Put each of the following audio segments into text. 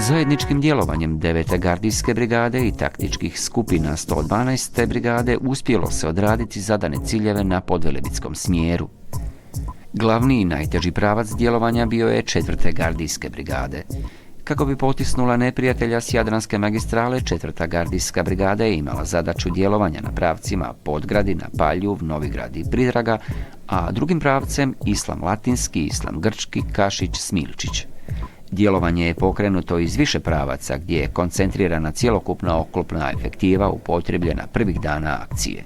Zajedničkim djelovanjem 9. gardijske brigade i taktičkih skupina 112. brigade uspjelo se odraditi zadane ciljeve na podvelebitskom smjeru. Glavni i najteži pravac djelovanja bio je 4. gardijske brigade. Kako bi potisnula neprijatelja s Jadranske magistrale, 4. gardijska brigada je imala zadaću djelovanja na pravcima Podgradina, Paljuv, Novigrad i Pridraga, a drugim pravcem Islam Latinski, Islam Grčki, Kašić, Smilčić. Djelovanje je pokrenuto iz više pravaca gdje je koncentrirana cjelokupna oklopna efektiva upotrijebljena prvih dana akcije.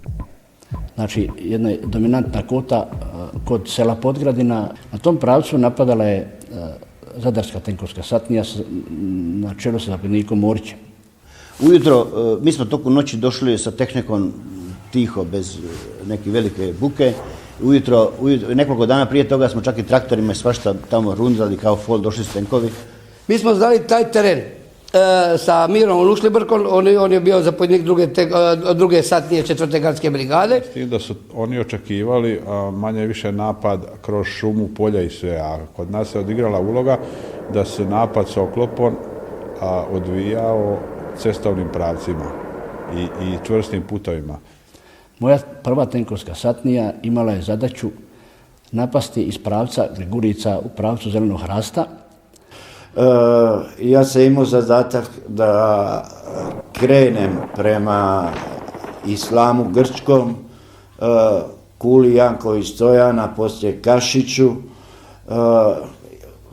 Znači, jedna dominantna kota kod sela Podgradina. Na tom pravcu napadala je Zadarska tenkovska satnija na čelu sa zapovjednikom Morićem. Ujutro, mi smo toku noći došli sa tehnikom tiho, bez neke velike buke. Ujutro, nekoliko dana prije toga smo čak i traktorima i svašta tamo rundali kao fol, došli su tenkovi. Mi smo znali taj teren sa Mirom Lušlibrkom, on je bio zapovjednik druge satnije 4. gardske brigade. S tim da su oni očekivali manje više napad kroz šumu, polja i sve, a kod nas se odigrala uloga da se napad sa oklopom odvijao cestovnim pravcima i čvrstim putovima. Moja prva tenkovska satnija imala je zadaću napasti iz pravca Gregurica u pravcu Zelenog hrasta. Ja sam imao zadatak da krenem prema Islamu Grčkom, Kuli Janković Stojana, poslije Kašiću.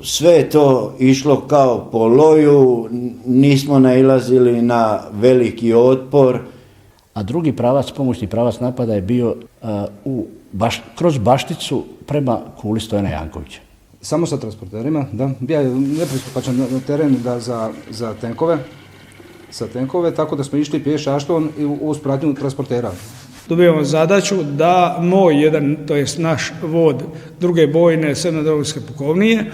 Sve je to išlo kao po loju, nismo nailazili na veliki otpor. A drugi pravac, pomoćni pravac napada je bio kroz Bašticu prema Kuli Stojana Jankovića. Samo sa transporterima, da. Bio je nepristupačan teren za tenkove, tako da smo išli pješaštvom uz pratnju transportera. Dobijamo zadaću da moj jedan, to je naš vod druge bojne Srednjodomovinske pukovnije,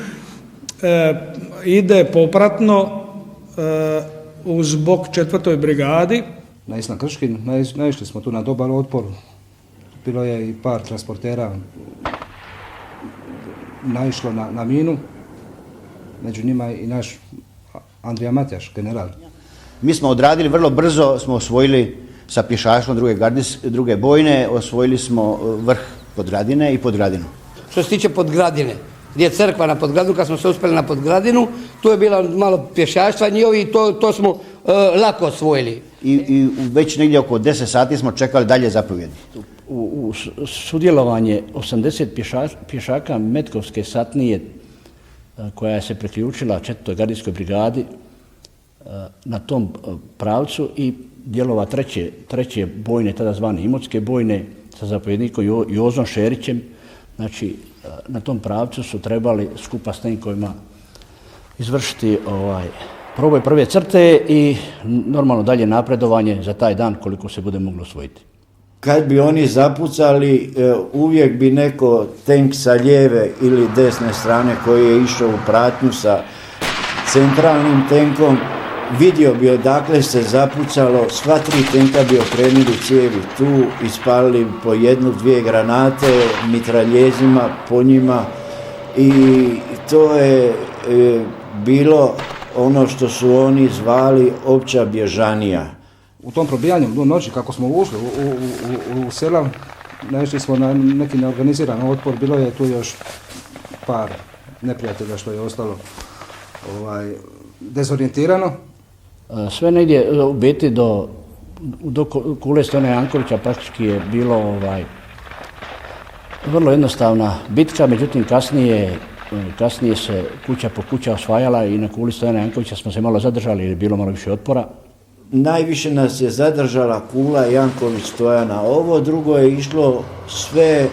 ide popratno uz bok 4. brigadi. Na Islam Krški naišli smo tu na dobar otpor. Bilo je i par transportera naišlo na minu, među njima i naš Andrija Matjaš, general. Mi smo odradili vrlo brzo, smo osvojili sa pješaštvom druge bojne, osvojili smo vrh Podgradine i Podgradinu. Što se tiče Podgradine, gdje je crkva na Podgradinu, kad smo se uspjeli na Podgradinu, tu je bilo malo pješaštva njihovi i to smo lako osvojili. I već negdje oko 10 sati smo čekali dalje zapovjedi. U sudjelovanje 80 pješaka Metkovske satnije koja se priključila 4. gardijskoj brigadi na tom pravcu i dijelova treće bojne, tada zvane Imotske bojne, sa zapovjednikom Jozom Šerićem. Znači, na tom pravcu su trebali skupa s tenkovima izvršiti proboj prve crte i normalno dalje napredovanje za taj dan koliko se bude moglo osvojiti. Kad bi oni zapucali, uvijek bi neko tenk sa lijeve ili desne strane koji je išao u pratnju sa centralnim tenkom, vidio bi odakle se zapucalo, sva 3 tenka bi okrenuli cijevi tu, ispalili po 1-2 granate, mitraljezima po njima i to je bilo ono što su oni zvali opća bježanija. U tom probijanju u noći kako smo ušli u sela, naišli smo na neki neorganiziran otpor, bilo je tu još par neprijatelja što je ostalo dezorijentirano. Sve negdje u biti do Kule Stojana Jankovića praktički je bilo vrlo jednostavna bitka, međutim kasnije se kuća po kuća osvajala i na Kuli Stojana Jankovića smo se malo zadržali jer je bilo malo više otpora. Najviše nas je zadržala Kula Janković Stojana. Ovo drugo je išlo sve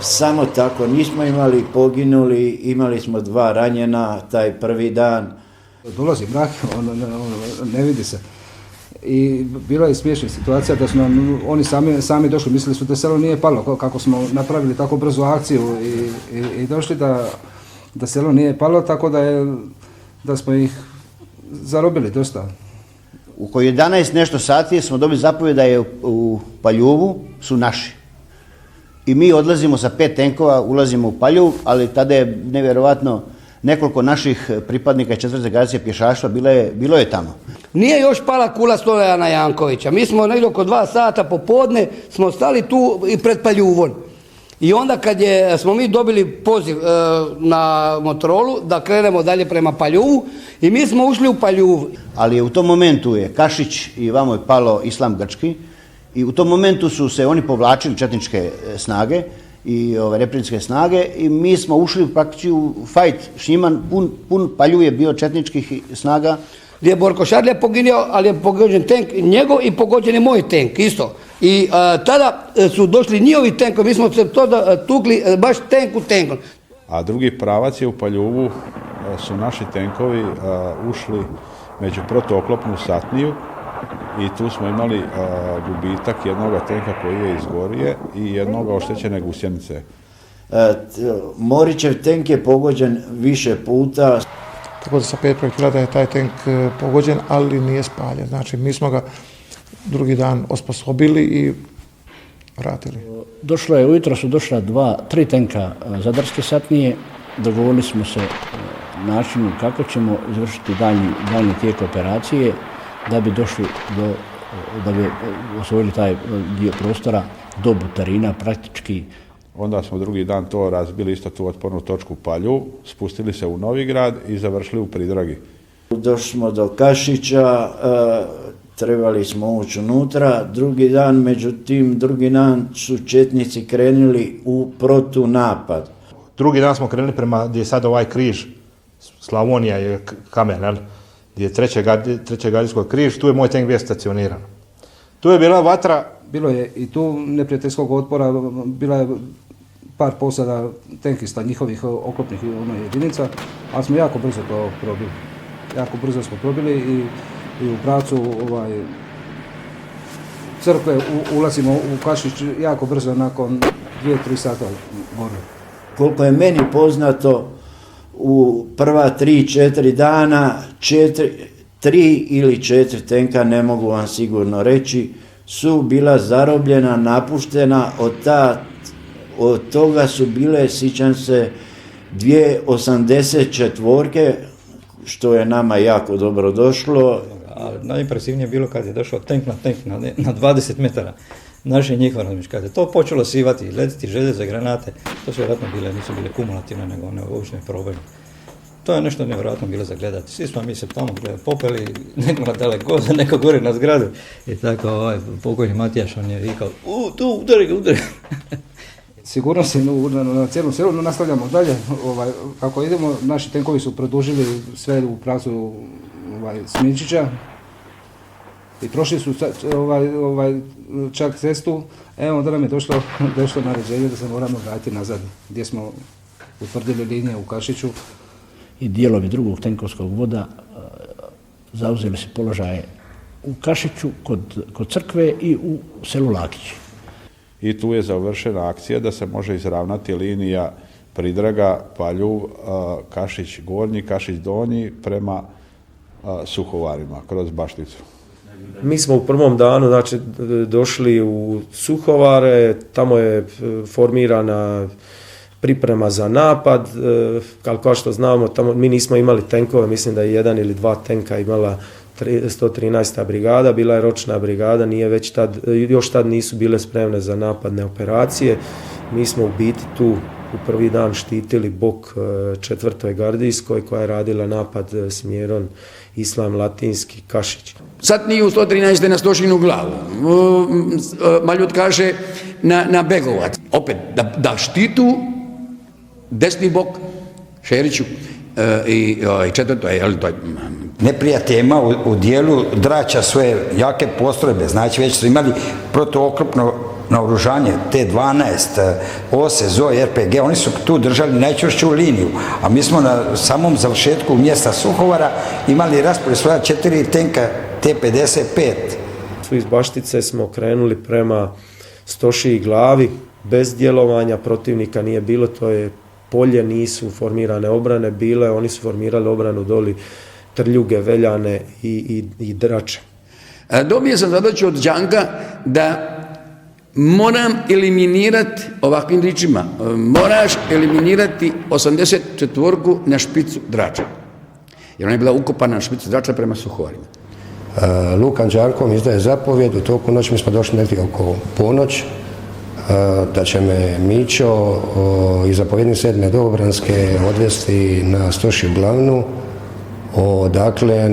samo tako. Nismo imali poginuli, imali smo 2 ranjena taj prvi dan. Dolazi mrak, ne vidi se. I bila je smiješna situacija da su nam oni sami došli, mislili su da selo nije palo, kako smo napravili tako brzu akciju i došli da selo nije palo, tako da smo ih zarobili dosta. oko 11 nešto sati smo dobili zapovjed da je u Paljuvu su naši. I mi odlazimo sa 5 tenkova, ulazimo u Paljuv, ali tada je nevjerovatno nekoliko naših pripadnika 4. gardijske pješaštva bilo je tamo. Nije još pala kula Stojana Jankovića. Mi smo negdje oko 2 sata popodne smo stali tu i pred Paljuvom. I onda kad smo mi dobili poziv na Motorolu da krenemo dalje prema Paljuvu i mi smo ušli u Paljuvu. Ali u tom momentu je Kašić i vamo je palo Islam Grčki i u tom momentu su se oni povlačili četničke snage i reprinske snage i mi smo ušli praktički u fajt s njima, pun Paljuv je bio četničkih snaga. Gdje je Borko Šarlja poginuo, ali je pogođen tank njegov i pogođen je moj tank isto. I tada su došli njihovi tenkovi, mi smo se to tukli baš tank u tankom. A drugi pravac je u Paljuvu, su naši tenkovi ušli među protooklopnu satniju i tu smo imali gubitak jednoga tenka koji je izgorije i jednoga oštećene gusjenice. Morićev tank je pogođen više puta. Tako da sa 5 projektila je taj tank pogođen, ali nije spaljen. Znači, mi smo ga drugi dan osposobili i vratili. Ujutro su došla 3 tenka zadarske satnije. Dogovorili smo se načinu kako ćemo izvršiti daljnji tijek operacije da bi došli da bi osvojili taj dio prostora do Butarina praktički. Onda smo drugi dan to razbili isto tu otpornu točku Paljuv, spustili se u Novigrad i završili u Pridragi. Došli smo do Kašića, trebali smo ući unutra, drugi dan, međutim drugi dan su četnici krenuli u protunapad. Drugi dan smo krenuli prema gdje je sad ovaj križ, Slavonija je kamen, gdje je treće gardijsko križ, tu je moj tank bio stacioniran. Tu je bila vatra. Bilo je i tu neprijateljskog otpora, bila je par posada tenkista njihovih oklopnih jedinica, ali smo jako brzo to probili. Jako brzo smo probili i u pravcu crkve ulazimo u Kašić jako brzo nakon 2-3 sata borbe. Koliko je meni poznato, u prva 3-4 dana 3 ili 4 tenka, ne mogu vam sigurno reći, su bila zarobljena, napuštena, od toga su bile, sjećam se, 284, što je nama jako dobro došlo. Najimpresivnije je bilo kad je došao tank na 20 metara. Naše i njihova razmišljanja. Kad je to počelo sivati, letiti željeze, granate, to su vjerojatno bile, nisu bile kumulativne, nego one obične probojne. To je nešto nevjerojatno bilo za gledati. Svi smo mi se tamo popeli, neko na daleko, neko gore na zgradu. I tako pokojni Matijaš, on je vikao, tu, udari ga. Sigurnost je na cijelom selu, no nastavljamo dalje. Kako idemo, naši tenkovi su produžili sve u pravcu Sminčića i prošli su čak cestu. Onda nam je došlo naređenje da se moramo vratiti nazad, gdje smo utvrdili linije u Kašiću. I dijelovi drugog tenkovskog voda zauzeli se položaje u Kašiću, kod crkve i u selu Lakići. I tu je završena akcija da se može izravnati linija Pridraga, Paljuv, Kašić Gornji, Kašić Donji prema Suhovarima kroz Bašticu. Mi smo u prvom danu došli u Suhovare, tamo je formirana priprema za napad, kao što znamo, tamo mi nismo imali tenkove, mislim da je 1 ili 2 tenka imala 113. brigada, bila je ročna brigada, još tad nisu bile spremne za napadne operacije. Mi smo u biti tu u prvi dan štitili bok 4. gardijskoj koja je radila napad smjerom Islam Latinski, Kašić. Satniji u 113. na Stošinu glavu. Maljut kaže na Begovac. Opet da štitu desni bok Šeriću i 4. to je neprijatelj imao u dijelu Drača svoje jake postrojbe, znači već su imali protuoklopno naoružanje T-12, OSE, ZOE, RPG, oni su tu držali najčvršću liniju, a mi smo na samom završetku mjesta Suhovara imali raspored svoja 4 tenka T-55. Iz Baštice smo krenuli prema Stošiji glavi, bez djelovanja protivnika nije bilo, to je polje, nisu formirane obrane bile, oni su formirali obranu doli Trljuge, Veljane i Drače. Dobio sam zadaću od Đanka da moram eliminirati, ovakvim ričima, moraš eliminirati 84 na špicu Drača. Jer ona je bila ukopana na špicu Drača prema Suhovarima. Lukan Đarkom izdaje zapovjed, u toku noći mi smo došli negdje oko ponoć, da će me Mićo i zapovjednik 7. Dobranske odvesti na Stošiju glavnu, odakle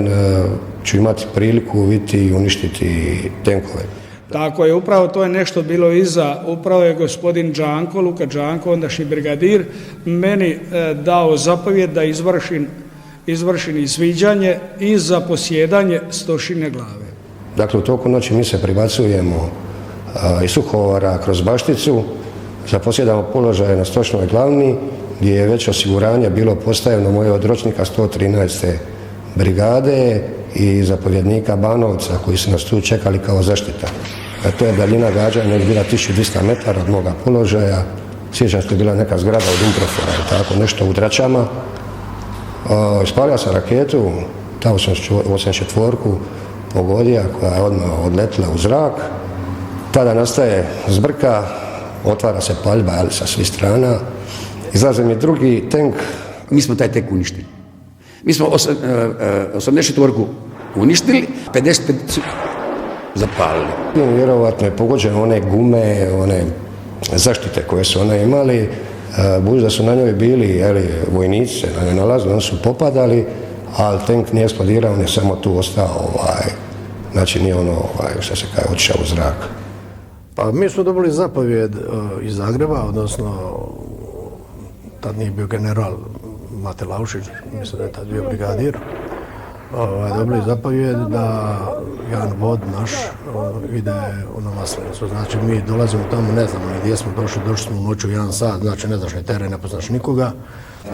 ću imati priliku vidjeti i uništiti tenkove. Tako je, upravo to je nešto bilo iza, upravo je gospodin Đanko, Luka Đanko, ondašnji brigadir, meni dao zapovjed da izvršim izviđanje i za posjedanje Stošine glave. Dakle, u toku noći mi se pribacujemo iz Suhovara kroz Bašticu, zaposjedamo položaje na Stošnoj glavni, gdje je već osiguranje bilo postavljeno moje od ročnika 113. brigade i zapovjednika Banovca, koji su nas tu čekali kao zaštita. To je daljina gađanja negdje bila 1200 metara od moga položaja. Sjećam se, je bila neka zgrada od Umprofora i tako nešto u Dračama. Ispalio sam raketu, tamo sam 84 pogodio, koja je odmah odletila u zrak. Tada nastaje zbrka, otvara se paljba sa svih strana. Izlaze mi drugi tank. Mi smo taj tank uništili. Mi smo 84 uništili, 55 zapalili. Vjerovatno je pogođeno one gume, one zaštite koje su one imali. Budući da su na njoj bili vojnici, se na njoj nalazili, oni su popadali, ali tank nije eksplodirao, on je samo tu ostao, znači nije ono, što se kaže, otišao u zrak. Pa mi smo dobili zapovjed iz Zagreba, odnosno tad nije bio general Mate Laušić, mislim da je tad bio brigadir. Dobili zapovjed da jedan vod naš ide na Maslenicu. Znači mi dolazimo tamo, ne znamo gdje smo došli smo u noću 1 sat, znači ne znaš ni teren, ne poznaš nikoga.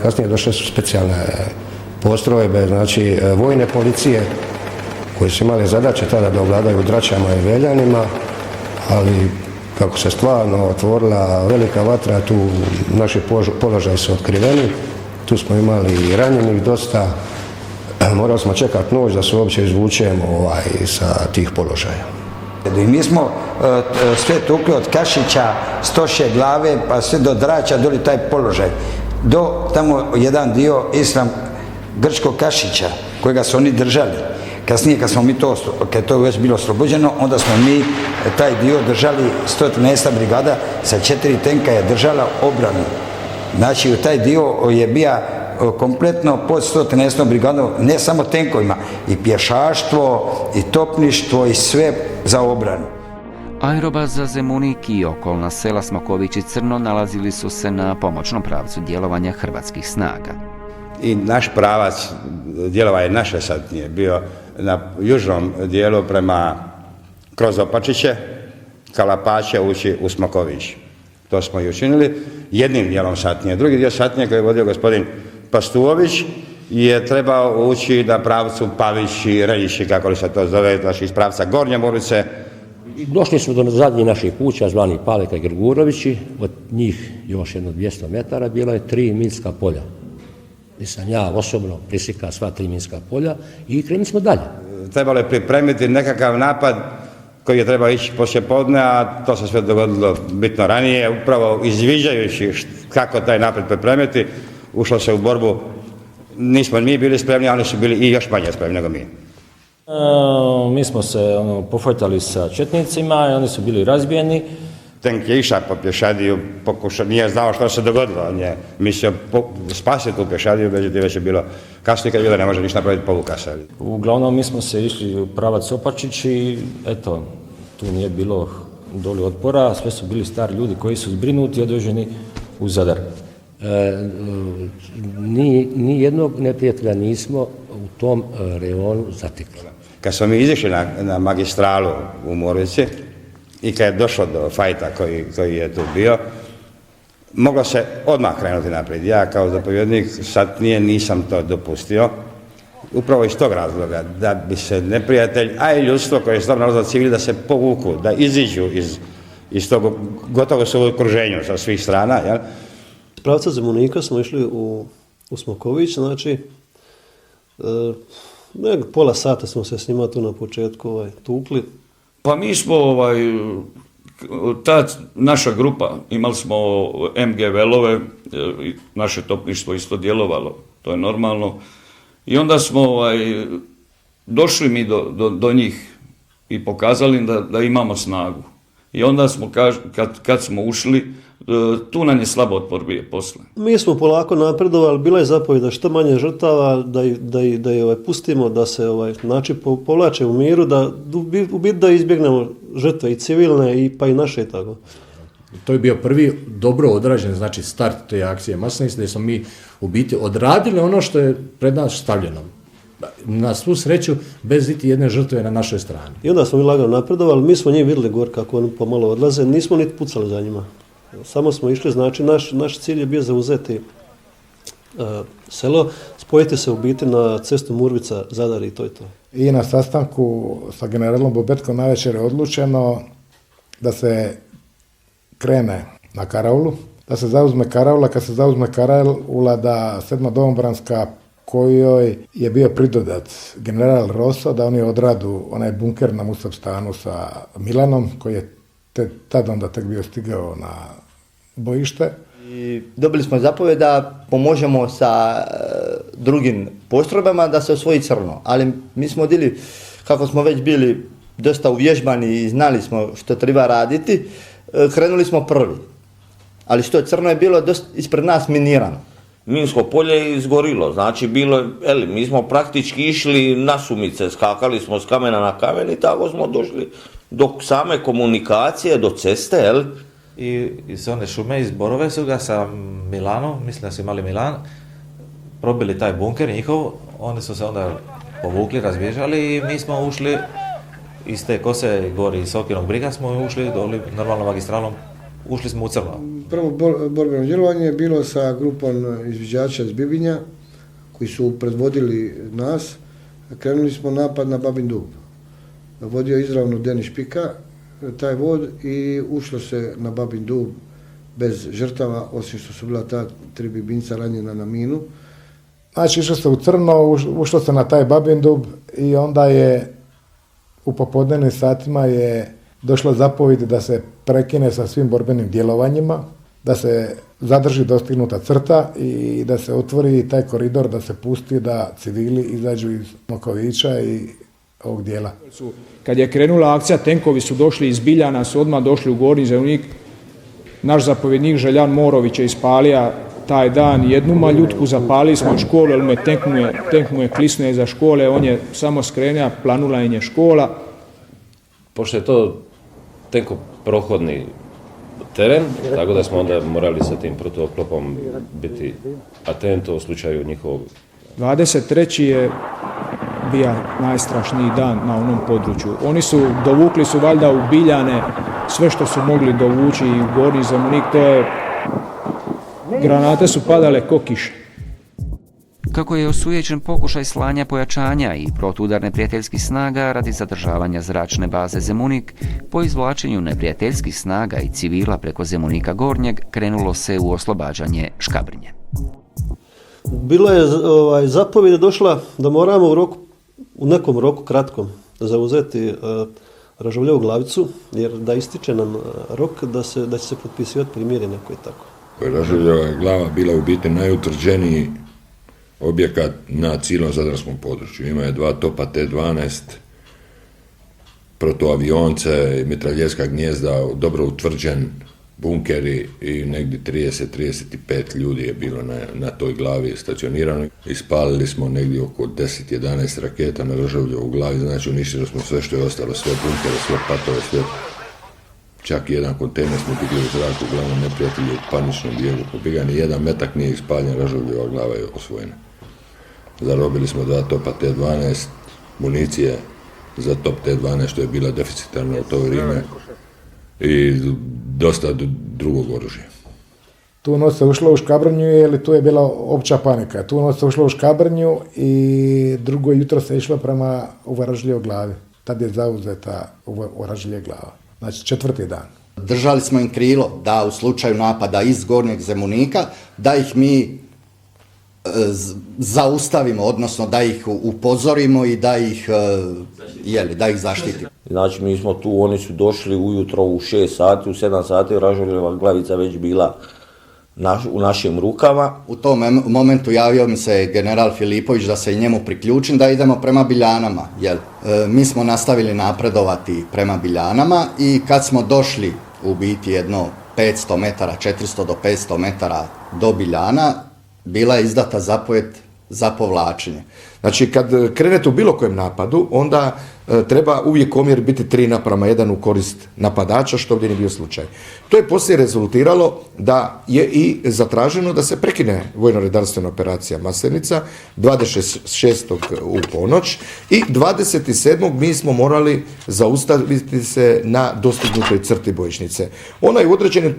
Kasnije došle su specijalne postrojbe, znači vojne policije, koji su imali zadaće tada da ovladaju Dračama i Veljanima, ali kako se stvarno otvorila velika vatra, tu naši položaji su otkriveni, tu smo imali i ranjenih dosta, morali smo čekati noć da se uopće izvučemo sa tih položaja. I mi smo sve tukli od Kašića, Stošje glave, pa sve do Drača, doli taj položaj. Do tamo jedan dio Islam Grčkog Kašića, kojega su oni držali. Kasnije, kad je to već bilo oslobođeno, onda smo mi taj dio držali, 113. brigada sa 4 tenka je držala obranu. Znači, taj dio je bio kompletno pod 113. brigadom, ne samo tenkovima, i pješaštvo, i topništvo, i sve za obranu. Aerobaza Zemunik i okolna sela Smoković i Crno nalazili su se na pomoćnom pravcu djelovanja hrvatskih snaga. I naš pravac djelovanja naše satnije bio na južnom dijelu kroz Opačiće, Kalapaće ući u Smoković. To smo i učinili jednim dijelom satnije. Drugi dio satnije koji je vodio gospodin Pastuović je trebao ući na pravcu Pavići, Reljići, kako li se to zove, znači iz pravca Gornje Morice. Došli smo do zadnjih naših kuća, zvani Paleka i Grgurovići, od njih još jedno 200 metara bilo je 3 minska polja. I sam ja osobno prisika sva 3 minska polja i krenuli smo dalje. Trebalo je pripremiti nekakav napad koji je trebao ići poslijepodne, a to se sve dogodilo bitno ranije, upravo izviđajući kako taj napad pripremiti, ušlo se u borbu. Nismo mi bili spremni, a oni su bili i još manje spremni nego mi. Mi smo se pofojtali sa četnicima i oni su bili razbijeni. Tank je išao po pješadiju, nije znao što se dogodilo, on je mislio spasiti tu pješadiju, međutim već je bilo kasnije kad je bilo ne može ništa napraviti, povuka se. Uglavnom mi smo se išli u pravac Opačić i eto, tu nije bilo doli otpora, sve su bili stari ljudi koji su zbrinuti i odveženi u Zadar. Ni jednog neprijatelja nismo u tom reonu zatekli. Kad smo mi izišli na magistralu u Morovici i kad je došlo do fajta koji je tu bio, moglo se odmah krenuti naprijed. Ja kao zapovjednik satnije nisam to dopustio, upravo iz tog razloga, da bi se neprijatelj, a i ljudstvo koje je stvarno nalazilo civili, da se povuku, da iziđu iz tog gotovo su u okruženju sa svih strana. Jel? S pravca Zemunika smo išli u Smoković, znači Pola sata smo se s njima tu na početku tukli. Pa mi smo, ta naša grupa, imali smo MG velove, naše topništvo isto djelovalo, to je normalno. I onda smo došli mi do njih i pokazali im da imamo snagu. I onda smo, kad smo ušli, tu nam je slabo otpor bio posle. Mi smo polako napredovali, bila je zapovjed da što manje žrtava, da je pustimo, da se povlače u miru, da izbjegnemo žrtve i civilne pa i naše tako. To je bio prvi dobro odrađen, znači start te akcije Maslenica, gdje smo mi u biti odradili ono što je pred nas stavljeno. Na svu sreću, bez niti jedne žrtve na našoj strani. I onda smo mi lagano napredovali, mi smo njih vidjeli gore kako oni pomalo odlaze, nismo niti pucali za njima. Samo smo išli, znači naš cilj je bio zauzeti selo, spojiti se u biti na cestu Murvica-Zadar i to je to. I na sastanku sa generalom Bobetkom navečer je odlučeno da se krene na Karaulu, da se zauzme Karaula, kad se zauzme Karaula da 7. domobranska kojoj je bio pridodat general Rosso, da oni odradu onaj bunker na Musabstanu sa Milanom, koji je tad onda tek bio stigao na bojište. I dobili smo zapovjed da pomožemo sa drugim postrojbama da se osvoji Crno. Ali mi smo bili, kako smo već bili dosta uvježbani i znali smo što treba raditi, krenuli smo prvi. Ali što Crno je bilo dosta ispred nas minirano. Minsko polje je izgorilo, znači mi smo praktički išli nasumice, skakali smo s kamena na kamen i tako smo došli do same komunikacije, do ceste, I iz one šume, iz Borove su ga sa Milanom, mislim da su imali Milan, probili taj bunker njihov, oni su se onda povukli, razbježali i mi smo ušli iz te kose gori iz Sokinog briga, smo ušli doli normalnom magistralom, ušli smo u Crno. Prvo borbeno djelovanje je bilo sa grupom izviđača iz Bibinja koji su predvodili nas. Krenuli smo napad na Babin Dub. Vodio izravno Denis Špika, taj vod, i ušlo se na Babin Dub bez žrtava, osim što su bila ta 3 bibinca ranjena na minu. Znači išlo se u Crno, ušlo se na taj Babin Dub i onda je u popodnevnim satima je došlo zapovjed da se prekine sa svim borbenim djelovanjima, da se zadrži dostignuta crta i da se otvori taj koridor, da se pusti da civili izađu iz Mokovića i ovog dijela. Kad je krenula akcija, tenkovi su došli iz Biljana, su odmah došli u Gornji Zemunik. Naš zapovjednik Željan Morović je ispalio taj dan jednu maljutku, zapalili smo školu, jer tenk mu je klisnuo iza škole, on je samo skrenio, planula je škola. Pošto je to tenkoprohodni teren, tako da smo onda morali sa tim protuoklopom biti atento u slučaju njihovog. 23. je bio najstrašniji dan na onom području. Oni su dovukli valjda u Biljane sve što su mogli dovući i u Gornji Zemunik, granate su padale ko kiše. Kako je osujećen pokušaj slanja pojačanja i protuudarne neprijateljskih snaga radi zadržavanja zračne baze Zemunik, po izvlačenju neprijateljskih snaga i civila preko Zemunika Gornjeg krenulo se u oslobađanje Škabrnje. Bilo je zapovjed došla da moramo u nekom roku kratkom zauzeti Ražovljevu Glavicu, jer da ističe nam rok da će se potpisivati primirje neko i tako. Ražovljeva glava bila u biti najutvrđeniji objekat na cijelom zadarskom području. Ima je 2 topa T-12, protuavionce, mitraljezka gnijezda, dobro utvrđen bunkeri i negdje 30-35 ljudi je bilo na toj glavi stacionirano. Ispalili smo negdje oko 10-11 raketa na Ražovljevu glavi, znači uništili smo sve što je ostalo, sve bunkere, sve patove, sve. Čak i jedan kontejner smo digli u zraku, uglavnom neprijatelji u paničnom bijegu pobjegani, jedan metak nije ispaljen, Ražovljeva glava je osvojena. Zarobili smo 2 topa T-12, municije za top T-12 što je bila deficitarna u to vrijeme i dosta drugog oružja. Tu noć se ušlo u Škabrnju, jer tu je bila opća panika. Tu noć se ušlo u Škabrnju i drugo jutro se išlo prema Uvaražljevoj glavi. Tad je zauzeta Uvaražljeva glava. Znači 4. dan. Držali smo im krilo da u slučaju napada iz Gornjeg Zemunika, da ih mi zaustavimo, odnosno da ih upozorimo i da ih zaštitimo. Znači mi smo tu, oni su došli ujutro u 6 sati, u 7 sati Ražovljeva glavica već bila u našim rukama. U tom momentu javio mi se general Filipović da se njemu priključim, da idemo prema Biljanama. Mi smo nastavili napredovati prema Biljanama i kad smo došli u biti jedno 500 metara, 400 do 500 metara do Biljana, bila je izdata zapovjed za povlačenje. Znači, kad krenete u bilo kojem napadu, onda treba uvijek omjer biti 3:1 u korist napadača, što ovdje nije bio slučaj. To je poslije rezultiralo da je i zatraženo da se prekine vojno-redarstvena operacija Maslenica 26. u ponoć i 27. mi smo morali zaustaviti se na dostignutoj crti bojišnice. Ona je u određenim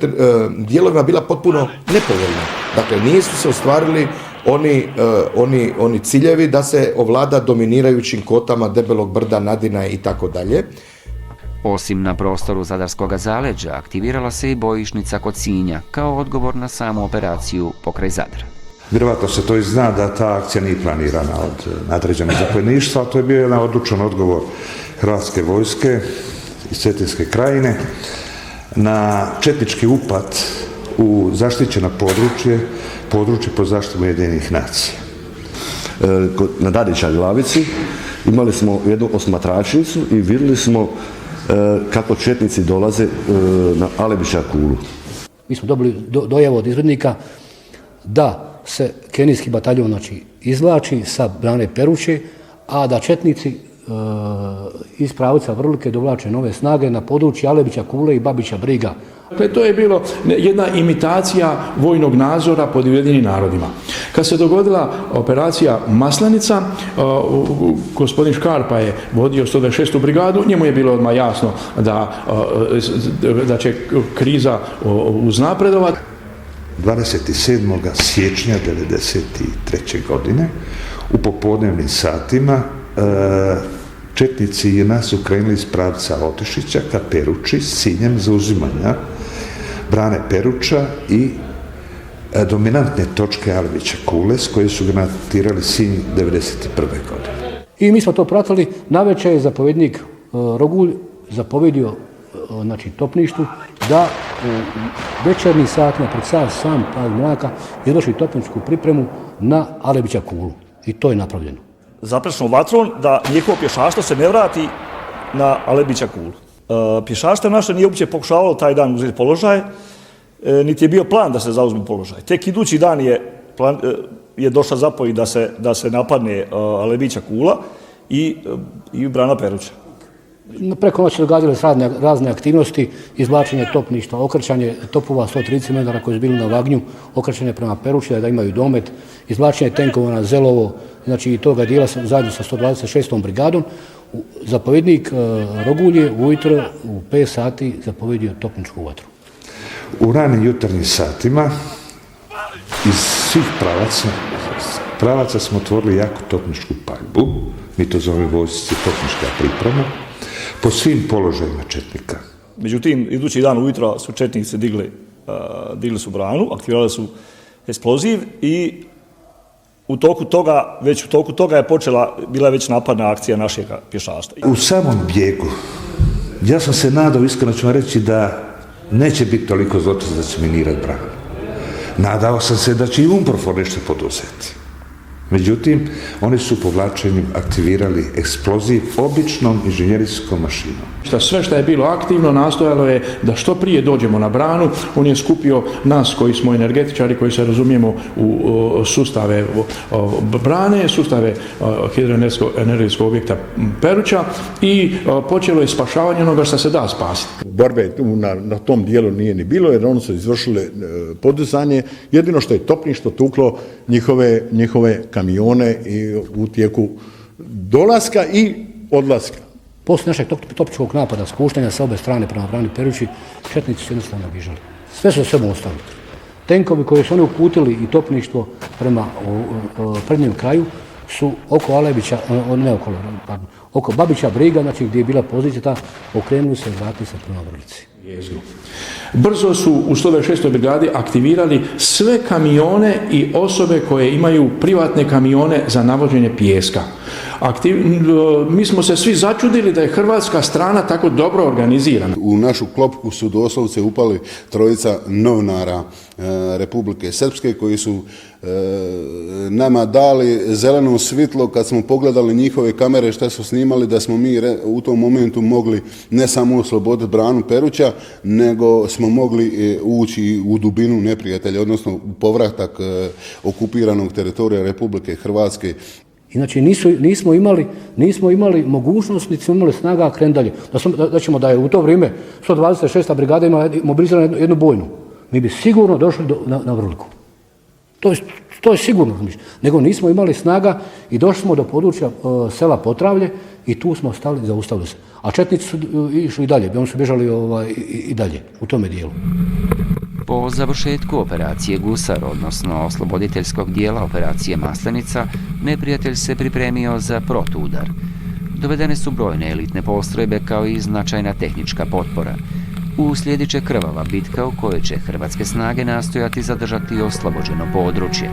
dijelovima bila potpuno nepovoljna. Dakle, nisu se ostvarili oni ciljevi da se ovlada dominirajućim kotama Debelog brda, Nadina i tako dalje. Osim na prostoru Zadarskog zaleđa, aktivirala se i bojišnica kod Sinja, kao odgovor na samu operaciju pokraj Zadra. Vjerovatno se to i zna da ta akcija nije planirana od nadređenog zapovjedništva, to je bio jedan odlučan odgovor Hrvatske vojske iz Cetinske krajine na četnički upad u zaštićeno područje pod zaštitom Ujedinjenih nacija. Na Dadićaj glavici imali smo jednu osmatračnicu i vidjeli smo kako četnici dolaze na Alebića kulu. Mi smo dobili dojavu od izvidnika da se kenijski bataljon izvlači sa brane Peruće, a da četnici iz pravca Vrlike dovlače nove snage na području Alebića Kule i Babića Briga. Dakle, to je bilo jedna imitacija vojnog nadzora pod Ujedinjenim narodima. Kad se dogodila operacija Maslenica, gospodin Škarpa je vodio 126. brigadu, njemu je bilo odmah jasno da će kriza uznapredovati. 27. siječnja 1993. godine u popodnevnim satima četnici JNA su krenuli iz pravca Otešića ka Peruči s ciljem zauzimanja brane Peruča i dominantne točke Alebića Kule s koje su granatirali Sinj 1991. godine. I mi smo to pratili. Navečer je zapovjednik Rogulj zapovjedio topništvu da u večernjim satima pred sam pad mraka izvrši topničku pripremu na Alebića Kulu. I to je napravljeno. Zaprečnom vatrom da njihovo pješaštvo se ne vrati na Alebića Kulu. Pješaštvo naše nije uopće pokušavalo taj dan uzeti položaj, niti je bio plan da se zauzme položaj. Tek idući dan je došla zapovjed da se napadne Alebića Kula i brana Peruća. Preko noći događale se razne aktivnosti, izvlačenje topništva, okrećanje topova 130 metara koji su bili na Vagnju, okrećanje prema Perući da imaju domet, izvlačenje tenkova na Zelovo, znači i toga dijela zajedno sa 126. brigadom. Zapovjednik Rogulj je ujutro u 5 sati zapovjedio topničku vatru. U ranim jutarnjim satima iz svih pravaca smo otvorili jaku topničku paljbu, mi to zovemo vojsci topnička priprema, po svim položajima četnika. Međutim, idući dan ujutro su četnici digli su branu, aktivirali su eksploziv i u toku toga je bila već napadna akcija našeg pješaštva. U samom bijegu, ja sam se nadao, iskreno ću vam reći, da neće biti toliko zločinaca da će minirati branu. Nadao sam se da će i UNPROFOR nešto poduzeti. Međutim, oni su povlačenjem aktivirali eksploziv običnom inženjerijskom mašinom. Sve što je bilo aktivno nastojalo je da što prije dođemo na branu. On je skupio nas koji smo energetičari, koji se razumijemo u sustave brane, sustave hidroenergetskog objekta Peruća i počelo je spašavanje onoga što se da spasiti. Borbe na tom dijelu nije ni bilo jer oni su izvršili podizanje. Jedino što je topništvo tuklo njihove kamione i u tijeku dolaska i odlaska. Poslije našeg topničkog napada, spuštanja sa obe strane prema brani Perući, četnici su jednostavno bježali. Sve su sebom ostali. Tenkovi koji su oni uputili i topništvo prema prednjem kraju su oko Alebića, oko Babića Briga, znači gdje je bila pozicija ta, okrenuli se i vratili se prema Vrlici. jezgru. Brzo su u 126. brigadi aktivirali sve kamione i osobe koje imaju privatne kamione za navođenje pijeska. Mi smo se svi začudili da je hrvatska strana tako dobro organizirana. U našu klopku su doslovce upali trojica novinara Republike Srpske koji su nama dali zeleno svjetlo kad smo pogledali njihove kamere šta su snimali, da smo mi u tom momentu mogli ne samo osloboditi branu Peruća, nego smo mogli ući u dubinu neprijatelja, odnosno u povratak okupiranog teritorija Republike Hrvatske. Inače nismo imali mogućnost, niti smo imali snaga krenuti dalje. Da je u to vrijeme 126. brigada imala mobiliziranu jednu bojnu, mi bi sigurno došli na Vrliku. To je sigurno. Nego nismo imali snaga i došli smo do područja sela Potravlje i tu smo stali i zaustavili se. A četnici su išli i dalje, oni su bježali i dalje u tome dijelu. Po završetku operacije Gusar, odnosno osloboditeljskog dijela operacije Maslenica, neprijatelj se pripremio za protuudar. Dovedene su brojne elitne postrojbe kao i značajna tehnička potpora. Uslijedit će krvava bitka u kojoj će hrvatske snage nastojati zadržati oslobođeno područje.